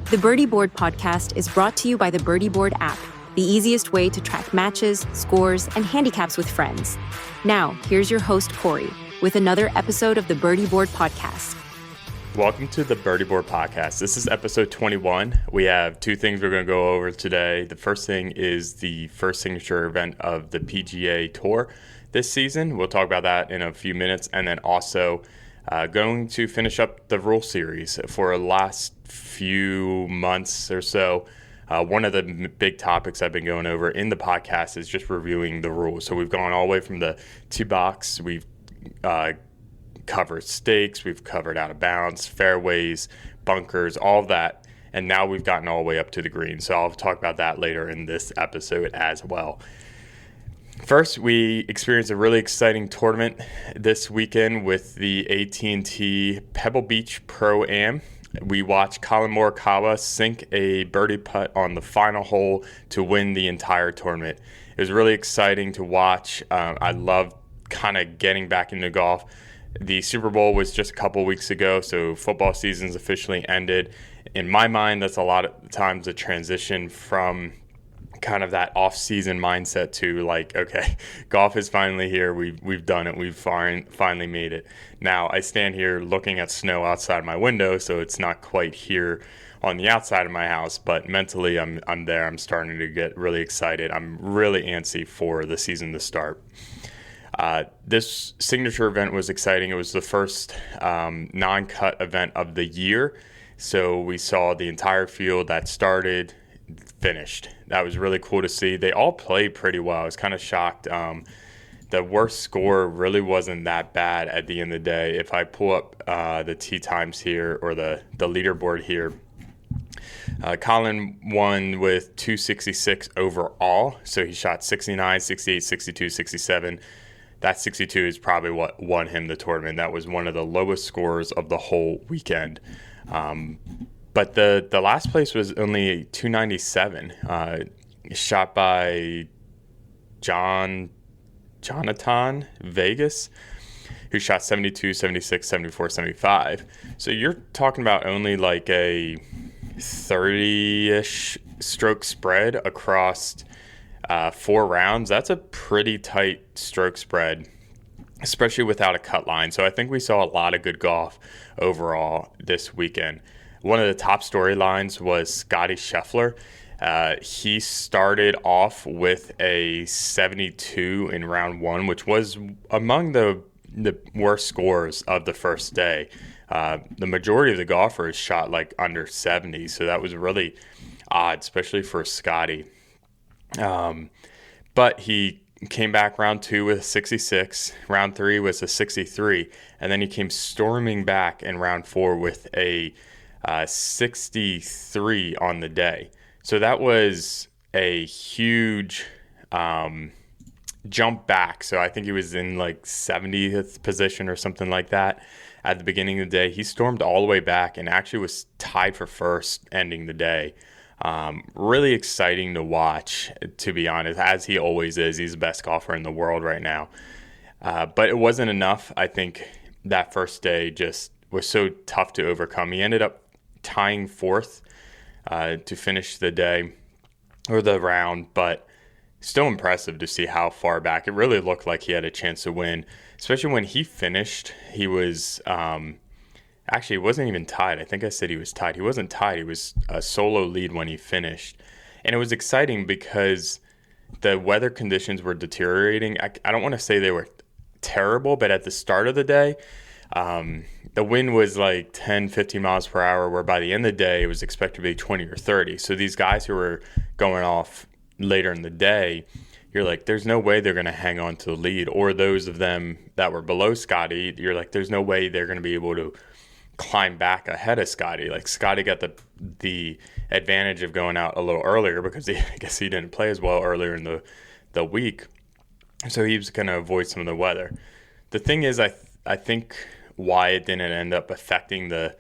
The Birdie Board podcast is brought to you by the Birdie Board app, the easiest way to track matches, scores, and handicaps with friends. Now, here's your host, Corey, with another episode of the Birdie Board podcast. Welcome to the Birdie Board podcast. This is episode 21. We have two things we're going to go over today. The first thing is the first signature event of the PGA Tour this season. We'll talk about that in a few minutes. And then also going to finish up the rule series for the last few months or so. One of the big topics I've been going over in the podcast is just reviewing the rules. So we've gone all the way from the tee box. We've covered stakes. We've covered out of bounds, fairways, bunkers, all of that. And now we've gotten all the way up to the green. So I'll talk about that later in this episode as well. First, we experienced a really exciting tournament this weekend with the AT&T Pebble Beach Pro-Am. We watched Collin Morikawa sink a birdie putt on the final hole to win the entire tournament. It was really exciting to watch. I love kind of getting back into golf. The Super Bowl was just a couple weeks ago, so football season's officially ended. In my mind, that's a lot of times a transition from kind of that off-season mindset to like, okay, golf is finally here. We've done it. We've finally made it. Now I stand here looking at snow outside my window, so it's not quite here on the outside of my house, but mentally I'm there. I'm starting to get really excited. I'm really antsy for the season to start. This signature event was exciting. It was the first non-cut event of the year, so we saw the entire field that started finished. That was really cool to see. They all played pretty well. I was kind of shocked. The worst score really wasn't that bad at the end of the day. If I pull up the tee times here or the leaderboard here, Collin won with 266 overall. So he shot 69, 68, 62, 67. That 62 is probably what won him the tournament. That was one of the lowest scores of the whole weekend. But the last place was only 297, shot by Jonathan Vegas, who shot 72, 76, 74, 75. So you're talking about only like a 30-ish stroke spread across 4 rounds. That's a pretty tight stroke spread, especially without a cut line. So I think we saw a lot of good golf overall this weekend. One of the top storylines was Scottie Scheffler. He started off with a 72 in round 1, which was among the worst scores of the first day. The majority of the golfers shot like under 70, so that was really odd, especially for Scottie. But he came back round 2 with a 66, round 3 was a 63, and then he came storming back in round 4 with a 63 on the day. So that was a huge jump back. So I think he was in like 70th position or something like that at the beginning of the day. He stormed all the way back and actually was tied for first ending the day. Really exciting to watch, to be honest, as he always is. He's the best golfer in the world right now. But it wasn't enough. I think that first day just was so tough to overcome. He ended up tying fourth to finish the day or the round, but still impressive to see how far back. It really looked like he had a chance to win, especially when he finished. He was actually, it wasn't even tied. I think I said he was tied. He wasn't tied. He was a solo lead when he finished. And it was exciting because the weather conditions were deteriorating. I don't want to say they were terrible, but at the start of the day, the wind was like 10, 15 miles per hour, where by the end of the day, it was expected to be 20 or 30. So these guys who were going off later in the day, you're like, there's no way they're going to hang on to the lead. Or those of them that were below Scottie, you're like, there's no way they're going to be able to climb back ahead of Scottie. Like Scottie got the advantage of going out a little earlier because I guess he didn't play as well earlier in the week. So he was going to avoid some of the weather. The thing is, I think why it didn't end up affecting the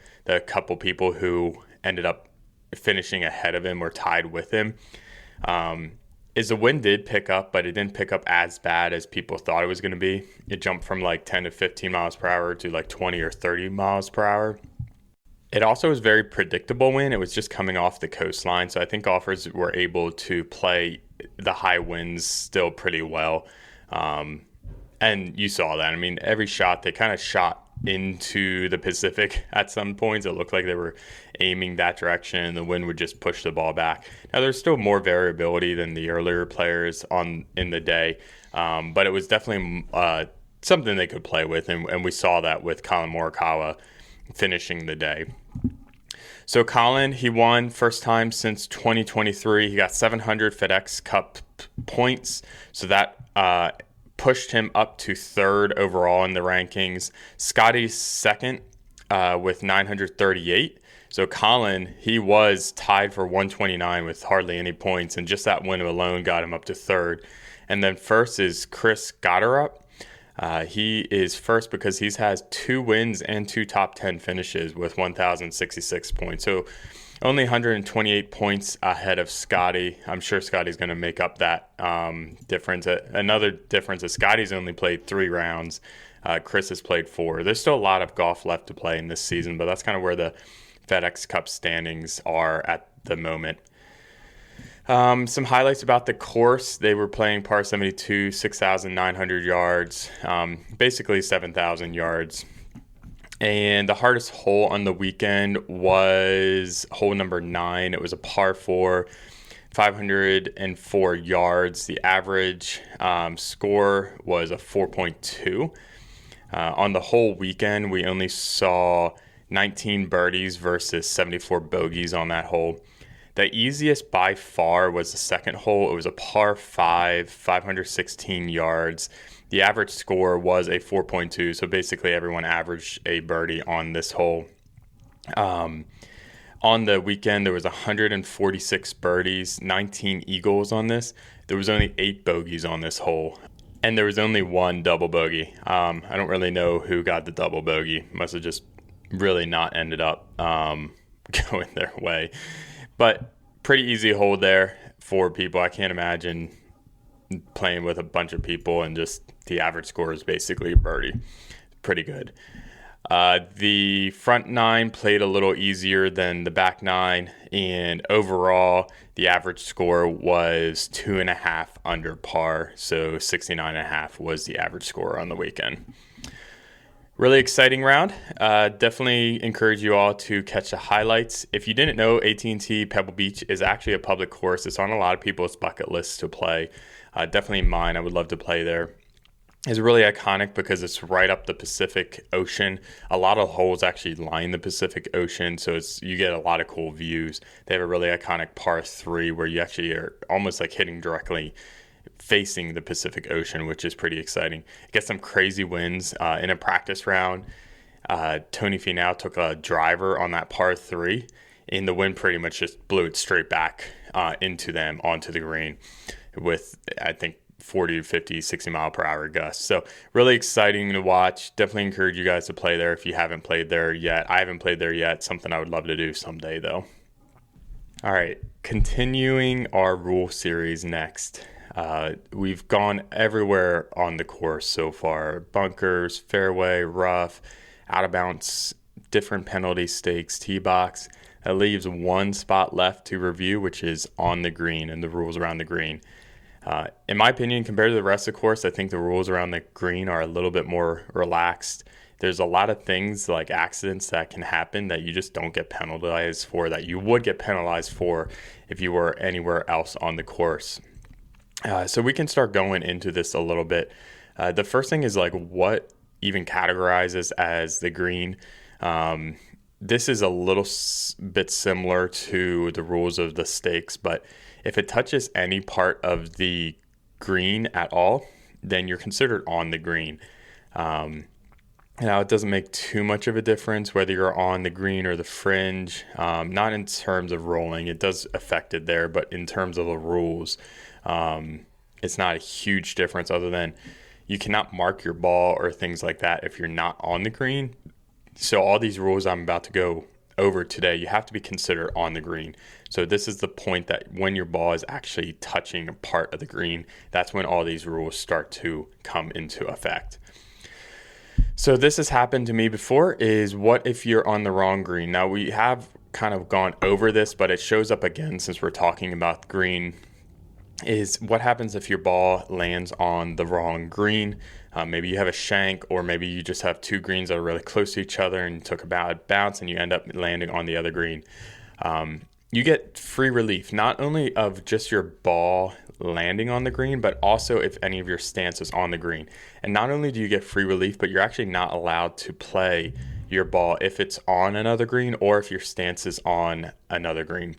couple people who ended up finishing ahead of him or tied with him is the wind did pick up, but it didn't pick up as bad as people thought it was going to be. It jumped from like 10 to 15 miles per hour to like 20 or 30 miles per hour. It also was very predictable wind. It was just coming off the coastline. So I think golfers were able to play the high winds still pretty well. And you saw that. I mean, every shot, they kind of shot into the Pacific at some points. It looked like they were aiming that direction and the wind would just push the ball back. Now, there's still more variability than the earlier players in the day, but it was definitely something they could play with, and we saw that with Collin Morikawa finishing the day. So Collin, he won first time since 2023. He got 700 FedEx Cup points, so that pushed him up to third overall in the rankings. Scotty's second with 938. So Collin, he was tied for 129 with hardly any points, and just that win alone got him up to third. And then first is Chris Gotterup. He is first because he has 2 wins and 2 top 10 finishes with 1,066 points. So only 128 points ahead of Scotty. I'm sure Scotty's going to make up that difference. Another difference is Scotty's only played 3 rounds. Chris has played 4. There's still a lot of golf left to play in this season, but that's kind of where the FedEx Cup standings are at the moment. Some highlights about the course. They were playing par 72, 6,900 yards, basically 7,000 yards. And the hardest hole on the weekend was hole number 9. It was a par 4, 504 yards. The average score was a 4.2. On the whole weekend, we only saw 19 birdies versus 74 bogeys on that hole. The easiest by far was the second hole. It was a par 5, 516 yards. The average score was a 4.2, so basically everyone averaged a birdie on this hole. On the weekend, there was 146 birdies, 19 eagles on this. There was only 8 bogeys on this hole, and there was only 1 double bogey. I don't really know who got the double bogey. Must have just really not ended up going their way. But pretty easy hole there for people. I can't imagine playing with a bunch of people and just the average score is basically a birdie. Pretty good. The front 9 played a little easier than the back 9, and overall the average score was 2.5 under par, so 69.5 was the average score on the weekend. Really exciting round. Definitely encourage you all to catch the highlights. If you didn't know, AT&T Pebble Beach is actually a public course. It's on a lot of people's bucket lists to play. Definitely mine. I would love to play there. It's really iconic because it's right up the Pacific Ocean. A lot of holes actually line the Pacific Ocean, so you get a lot of cool views. They have a really iconic par 3 where you actually are almost like hitting directly facing the Pacific Ocean, which is pretty exciting. It gets some crazy winds. In a practice round, Tony Finau took a driver on that par 3, and the wind pretty much just blew it straight back onto the green with, I think, 40 to 50, 60 mile per hour gusts. So really exciting to watch. Definitely encourage you guys to play there if you haven't played there yet. I haven't played there yet. Something I would love to do someday, though. All right, continuing our rule series next. We've gone everywhere on the course so far. Bunkers, fairway, rough, out of bounds, different penalty stakes, tee box. That leaves 1 spot left to review, which is on the green and the rules around the green. In my opinion, compared to the rest of the course, I think the rules around the green are a little bit more relaxed. There's a lot of things like accidents that can happen that you just don't get penalized for, that you would get penalized for if you were anywhere else on the course. So we can start going into this a little bit. The first thing is like what even categorizes as the green. This is a little bit similar to the rules of the stakes, but if it touches any part of the green at all, then you're considered on the green. Now, it doesn't make too much of a difference whether you're on the green or the fringe, not in terms of rolling. It does affect it there, but in terms of the rules, it's not a huge difference other than you cannot mark your ball or things like that if you're not on the green. So all these rules I'm about to go over today, you have to be considered on the green. So this is the point that when your ball is actually touching a part of the green, that's when all these rules start to come into effect. So this has happened to me before, is what if you're on the wrong green? Now we have kind of gone over this, but it shows up again since we're talking about green, is what happens if your ball lands on the wrong green. Maybe you have a shank, or maybe you just have two greens that are really close to each other and you took a bad bounce and you end up landing on the other green. You get free relief, not only of just your ball landing on the green, but also if any of your stance is on the green. And not only do you get free relief, but you're actually not allowed to play your ball if it's on another green or if your stance is on another green.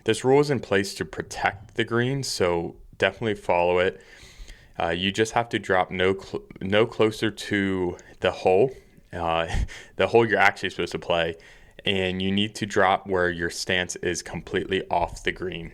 This rule is in place to protect the green, so definitely follow it. You just have to drop no closer to the hole you're actually supposed to play, and you need to drop where your stance is completely off the green.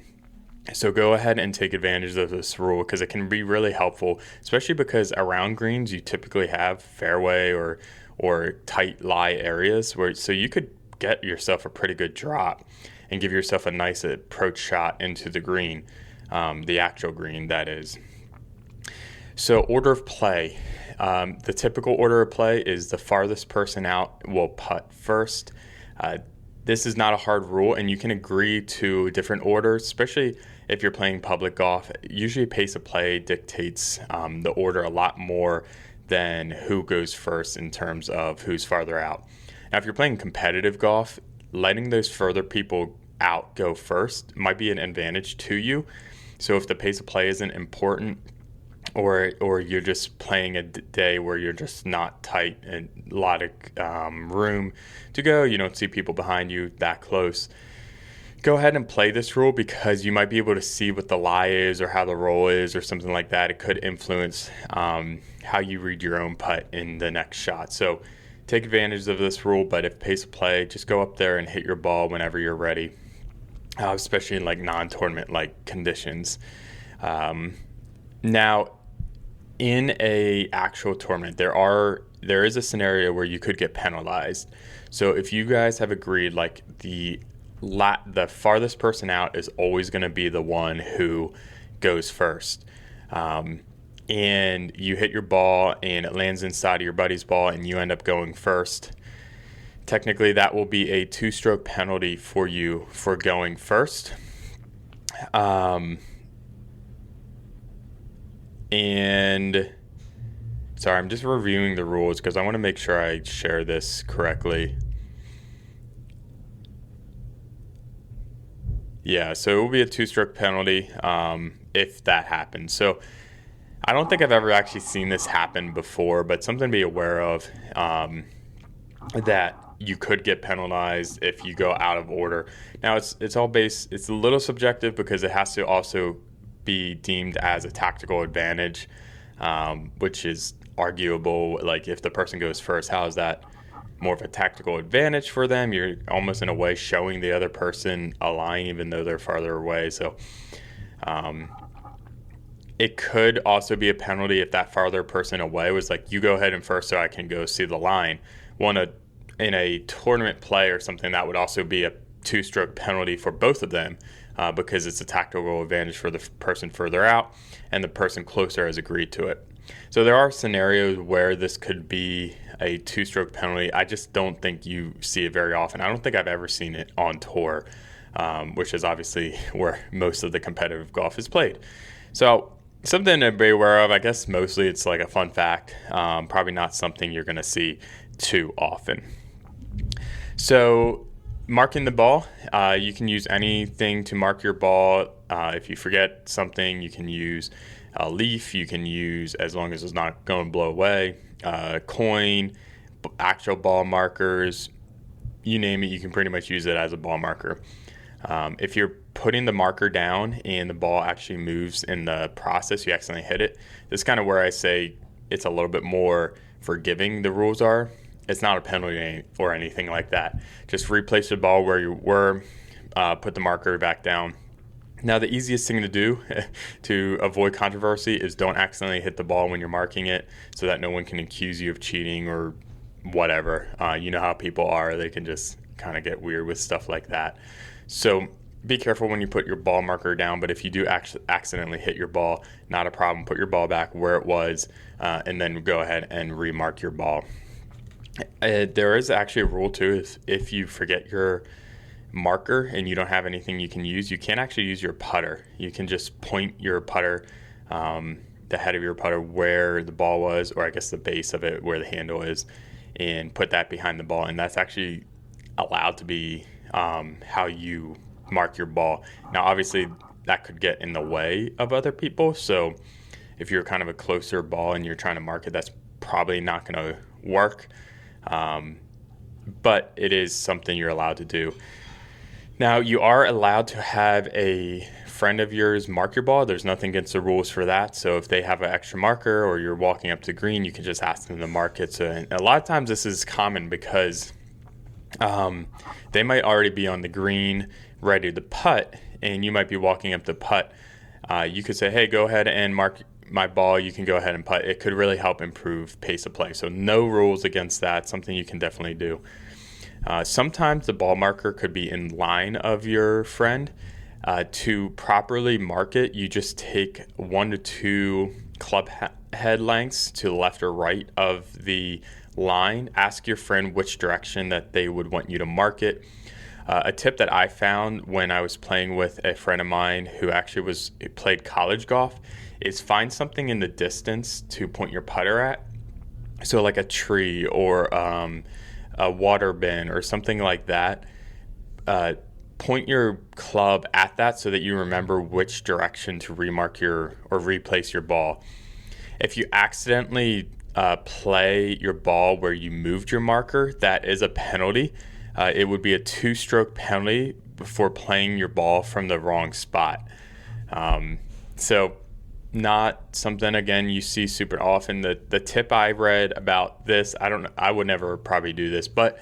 So go ahead and take advantage of this rule because it can be really helpful, especially because around greens you typically have fairway or tight lie areas so you could get yourself a pretty good drop and give yourself a nice approach shot into the green, the actual green, that is. So order of play. The typical order of play is the farthest person out will putt first. This is not a hard rule, and you can agree to different orders, especially if you're playing public golf. Usually pace of play dictates the order a lot more than who goes first in terms of who's farther out. Now, if you're playing competitive golf, letting those further people out go first might be an advantage to you. So if the pace of play isn't important, or you're just playing a day where you're just not tight and a lot of room to go, you don't see people behind you that close, go ahead and play this rule because you might be able to see what the lie is or how the roll is or something like that. It could influence how you read your own putt in the next shot. So take advantage of this rule, but if pace of play, just go up there and hit your ball whenever you're ready, especially in like non-tournament like conditions. Now, in a actual tournament, there is a scenario where you could get penalized. So if you guys have agreed, like the farthest person out is always going to be the one who goes first, and you hit your ball and it lands inside of your buddy's ball and you end up going first, technically that will be a 2-stroke penalty for you for going first. And sorry, I'm just reviewing the rules because I want to make sure I share this correctly. Yeah, so it will be a 2-stroke penalty if that happens. So I don't think I've ever actually seen this happen before, but something to be aware of, that you could get penalized if you go out of order. Now it's a little subjective because it has to also be deemed as a tactical advantage, which is arguable. Like if the person goes first, how is that more of a tactical advantage for them? You're almost in a way showing the other person a line even though they're farther away. So it could also be a penalty if that farther person away was like, you go ahead and first so I can go see the line. In a tournament play or something, that would also be a 2-stroke penalty for both of them, because it's a tactical advantage for the person further out and the person closer has agreed to it. So there are scenarios where this could be a 2-stroke penalty. I just don't think you see it very often. I don't think I've ever seen it on tour, which is obviously where most of the competitive golf is played. So something to be aware of. I guess mostly it's like a fun fact, probably not something you're going to see too often. So marking the ball, you can use anything to mark your ball. If you forget something, you can use a leaf. You can use, as long as it's not going to blow away, coin, actual ball markers, you name it, you can pretty much use it as a ball marker. If you're putting the marker down and the ball actually moves in the process, you accidentally hit it, this is kind of where I say it's a little bit more forgiving the rules are. It's not a penalty or anything like that. Just replace the ball where you were, put the marker back down. Now, the easiest thing to do to avoid controversy is don't accidentally hit the ball when you're marking it so that no one can accuse you of cheating or whatever. You know how people are. They can just kind of get weird with stuff like that. So be careful when you put your ball marker down, but if you do accidentally hit your ball, not a problem. Put your ball back where it was, and then go ahead and remark your ball. There is actually a rule too. If you forget your marker and you don't have anything you can use, you can't actually use your putter. You can just point your putter, the head of your putter where the ball was, or I guess the base of it where the handle is, and put that behind the ball. And that's actually allowed to be how you mark your ball. Now, obviously, that could get in the way of other people. So if you're kind of a closer ball and you're trying to mark it, that's probably not going to work. But it is something you're allowed to do. Now, you are allowed to have a friend of yours mark your ball. There's nothing against the rules for that. So if they have an extra marker or you're walking up to green, you can just ask them to mark it. So, and a lot of times this is common because they might already be on the green ready to putt, and you might be walking up to putt. You could say, hey, go ahead and mark my ball. You can go ahead and putt. It could really help improve pace of play. So no rules against that. Something you can definitely do. Sometimes the ball marker could be in line of your friend. To properly mark it, you just take 1 to 2 club head lengths to the left or right of the line. Ask your friend which direction that they would want you to mark it. A tip that I found when I was playing with a friend of mine who actually played college golf is find something in the distance to point your putter at. So like a tree or a water bin or something like that. Point your club at that so that you remember which direction to replace your ball. If you accidentally play your ball where you moved your marker, that is a penalty. It would be a 2-stroke penalty for playing your ball from the wrong spot. So not something, again, you see super often. The tip I read about this, I would never probably do this, but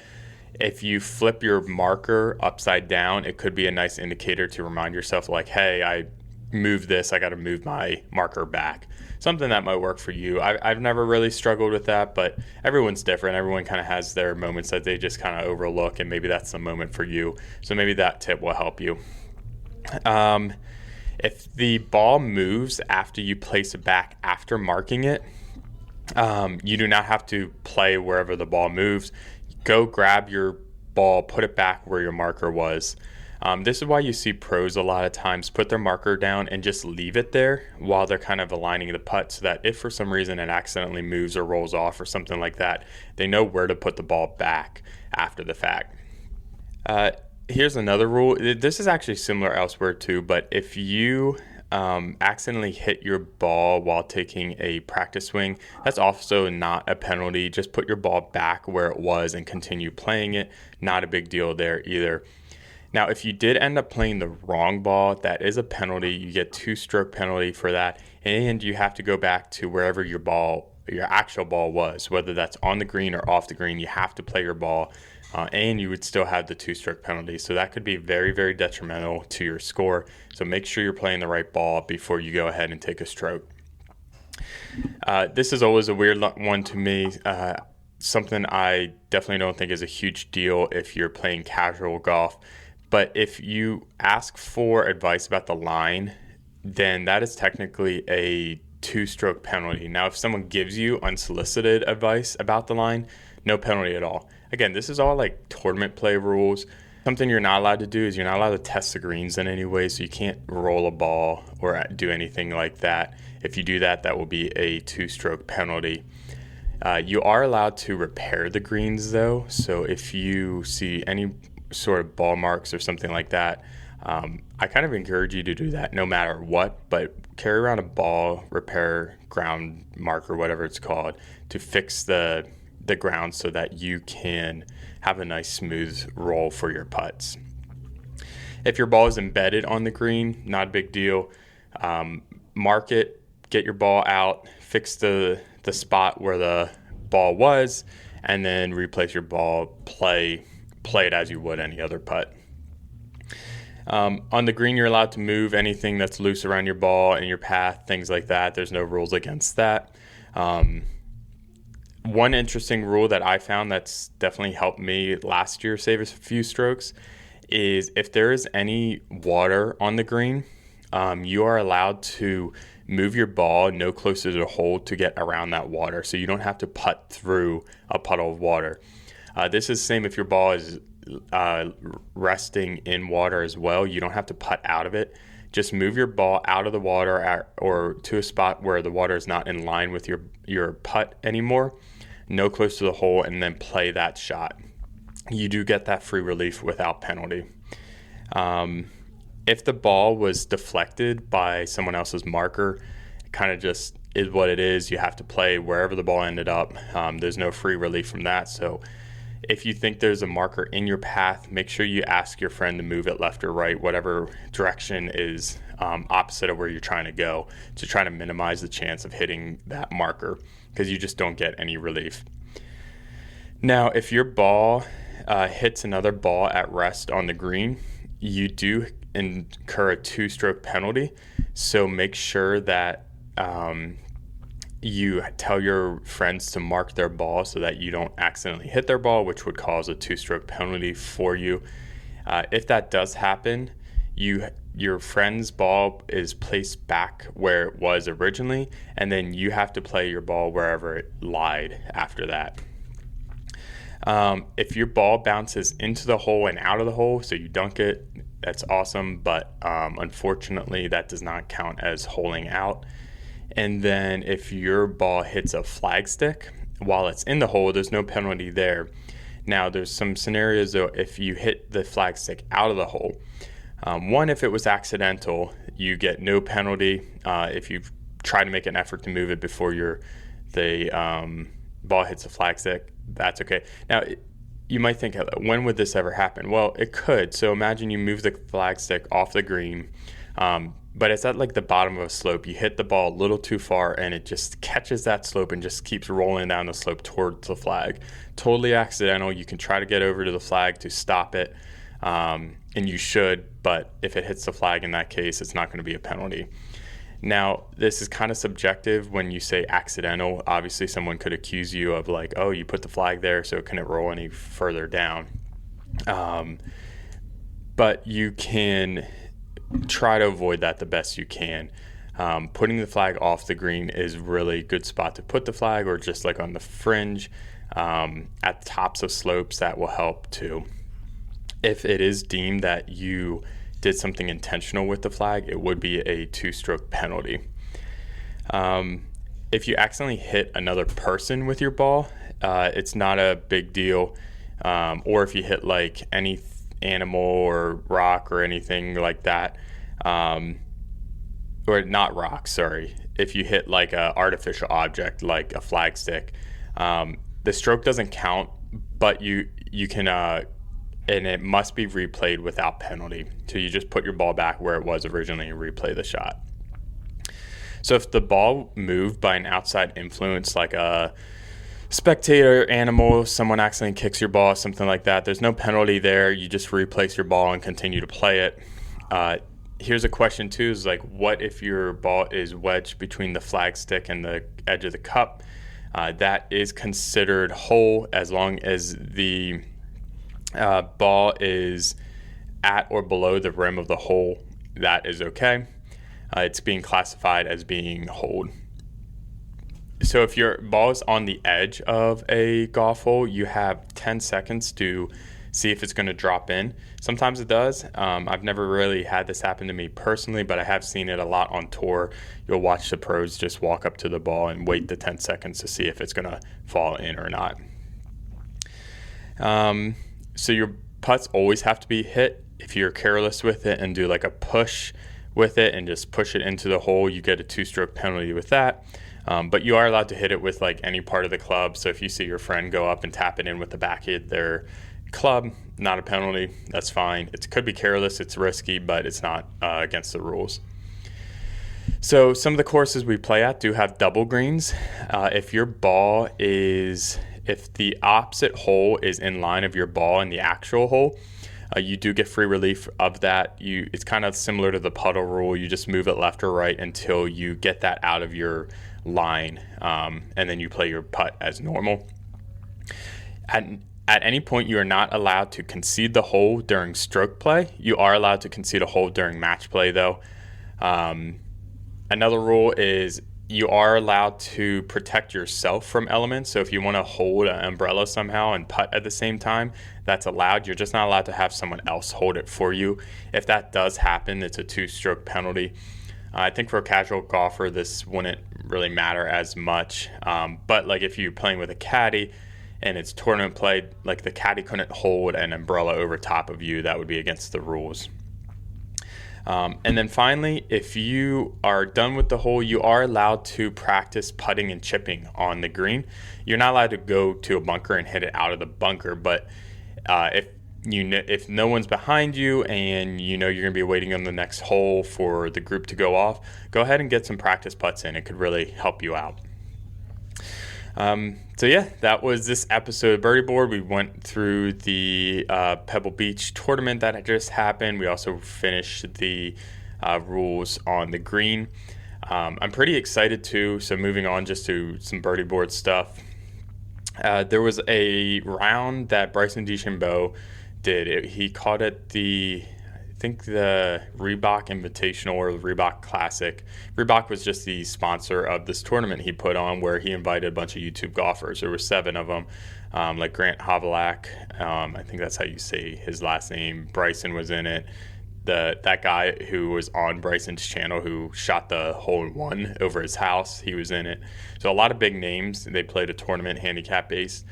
if you flip your marker upside down, it could be a nice indicator to remind yourself like, hey, I moved this, I got to move my marker back. Something that might work for you. I've never really struggled with that, but everyone's different. Everyone kind of has their moments that they just kind of overlook, and maybe that's the moment for you. So maybe that tip will help you. If the ball moves after you place it back after marking it, you do not have to play wherever the ball moves. Go grab your ball, put it back where your marker was. This is why you see pros a lot of times put their marker down and just leave it there while they're kind of aligning the putt, so that if for some reason it accidentally moves or rolls off or something like that, they know where to put the ball back after the fact. Here's another rule. This is actually similar elsewhere too, but if you accidentally hit your ball while taking a practice swing, that's also not a penalty. Just put your ball back where it was and continue playing it. Not a big deal there either. Now, if you did end up playing the wrong ball, that is a penalty. You get 2-stroke penalty for that, and you have to go back to wherever your actual ball was, whether that's on the green or off the green. You have to play your ball, and you would still have the 2-stroke penalty. So that could be very, very detrimental to your score. So make sure you're playing the right ball before you go ahead and take a stroke. This is always a weird one to me. Something I definitely don't think is a huge deal if you're playing casual golf. But if you ask for advice about the line, then that is technically a 2-stroke penalty. Now, if someone gives you unsolicited advice about the line, no penalty at all. Again, this is all like tournament play rules. Something you're not allowed to do is you're not allowed to test the greens in any way, so you can't roll a ball or do anything like that. If you do that, that will be a 2-stroke penalty. You are allowed to repair the greens though, so if you see any sort of ball marks or something like that, I kind of encourage you to do that no matter what, but carry around a ball repair ground marker, whatever it's called, to fix the ground so that you can have a nice smooth roll for your putts. If your ball is embedded on the green, not a big deal. Mark it, get your ball out, fix the spot where the ball was, and then replace your ball, play it as you would any other putt. On the green, you're allowed to move anything that's loose around your ball and your path, things like that. There's no rules against that. One interesting rule that I found that's definitely helped me last year save a few strokes is if there is any water on the green, you are allowed to move your ball no closer to the hole to get around that water, so you don't have to putt through a puddle of water. This is the same if your ball is resting in water as well. You don't have to putt out of it. Just move your ball out of the water or to a spot where the water is not in line with your putt anymore, no close to the hole, and then play that shot. You do get that free relief without penalty. If the ball was deflected by someone else's marker, it kind of just is what it is. You have to play wherever the ball ended up. There's no free relief from that. So if you think there's a marker in your path, make sure you ask your friend to move it left or right, whatever direction is opposite of where you're trying to go, to try to minimize the chance of hitting that marker, because you just don't get any relief. Now, if your ball hits another ball at rest on the green, you do incur a 2-stroke penalty. So make sure that you tell your friends to mark their ball so that you don't accidentally hit their ball, which would cause a 2-stroke penalty for you. If that does happen, your friend's ball is placed back where it was originally, and then you have to play your ball wherever it lied after that. If your ball bounces into the hole and out of the hole, so you dunk it, that's awesome, but unfortunately that does not count as holing out. And then if your ball hits a flag stick while it's in the hole, there's no penalty there. Now, there's some scenarios though, if you hit the flag stick out of the hole. One, if it was accidental, you get no penalty. If you try to make an effort to move it before the ball hits the flag stick, that's okay. Now, you might think, when would this ever happen? Well, it could. So imagine you move the flag stick off the green, but it's at like the bottom of a slope. You hit the ball a little too far and it just catches that slope and just keeps rolling down the slope towards the flag. Totally accidental. You can try to get over to the flag to stop it, and you should, but if it hits the flag in that case, it's not going to be a penalty. Now, this is kind of subjective when you say accidental. Obviously, someone could accuse you of like, oh, you put the flag there so it couldn't roll any further down. But you can try to avoid that the best you can. Putting the flag off the green is really good spot to put the flag, or just like on the fringe at the tops of slopes. That will help too. If it is deemed that you did something intentional with the flag, it would be a 2-stroke penalty. If you accidentally hit another person with your ball, it's not a big deal. Or if you hit like any animal or rock or anything like that, or not rock, sorry. If you hit like an artificial object like a flag stick, the stroke doesn't count, but you can and it must be replayed without penalty. So you just put your ball back where it was originally and replay the shot. So if the ball moved by an outside influence, like a spectator, animal, someone accidentally kicks your ball, something like that, there's no penalty there. You just replace your ball and continue to play it. Here's a question too, is like, what if your ball is wedged between the flag stick and the edge of the cup? That is considered hole as long as the ball is at or below the rim of the hole. That is okay. It's being classified as being holed. So if your ball is on the edge of a golf hole, you have 10 seconds to see if it's going to drop in. Sometimes it does. I've never really had this happen to me personally, but I have seen it a lot on tour. You'll watch the pros just walk up to the ball and wait the 10 seconds to see if it's going to fall in or not. So your putts always have to be hit. If you're careless with it and do like a push with it and just push it into the hole, you get a 2-stroke penalty with that. But you are allowed to hit it with like any part of the club. So if you see your friend go up and tap it in with the back of their club, not a penalty. That's fine. It could be careless. It's risky, but it's not against the rules. So some of the courses we play at do have double greens. If the opposite hole is in line of your ball in the actual hole, you do get free relief of that. It's kind of similar to the puddle rule. You just move it left or right until you get that out of your line, and then you play your putt as normal. At any point, you are not allowed to concede the hole during stroke play. You are allowed to concede a hole during match play, though. Another rule is you are allowed to protect yourself from elements. So if you want to hold an umbrella somehow and putt at the same time, that's allowed. You're just not allowed to have someone else hold it for you. If that does happen, it's a 2-stroke penalty. I think for a casual golfer, this wouldn't really matter as much. But like if you're playing with a caddy and it's tournament play, like the caddy couldn't hold an umbrella over top of you, that would be against the rules. And then finally, if you are done with the hole, you are allowed to practice putting and chipping on the green. You're not allowed to go to a bunker and hit it out of the bunker, but if no one's behind you and you know you're going to be waiting on the next hole for the group to go off, go ahead and get some practice putts in. It could really help you out. So yeah, that was this episode of Birdie Board. We went through the Pebble Beach tournament that had just happened. We also finished the rules on the green. I'm pretty excited too. So moving on just to some Birdie Board stuff. There was a round that Bryson DeChambeau did. He called it the Reebok Invitational or the Reebok Classic. Reebok was just the sponsor of this tournament he put on where he invited a bunch of YouTube golfers. There were 7 of them, like Grant Havelak. I think that's how you say his last name. Bryson was in it. That guy who was on Bryson's channel who shot the hole-in-one over his house, he was in it. So a lot of big names. They played a tournament handicap-based.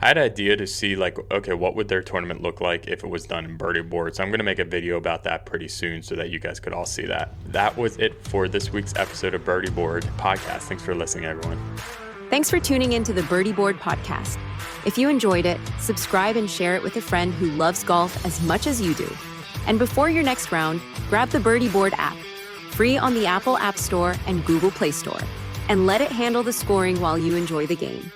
I had an idea to see, what would their tournament look like if it was done in Birdie Board. So I'm going to make a video about that pretty soon so that you guys could all see that. That was it for this week's episode of Birdie Board Podcast. Thanks for listening, everyone. Thanks for tuning in to the Birdie Board Podcast. If you enjoyed it, subscribe and share it with a friend who loves golf as much as you do. And before your next round, grab the Birdie Board app, free on the Apple App Store and Google Play Store, and let it handle the scoring while you enjoy the game.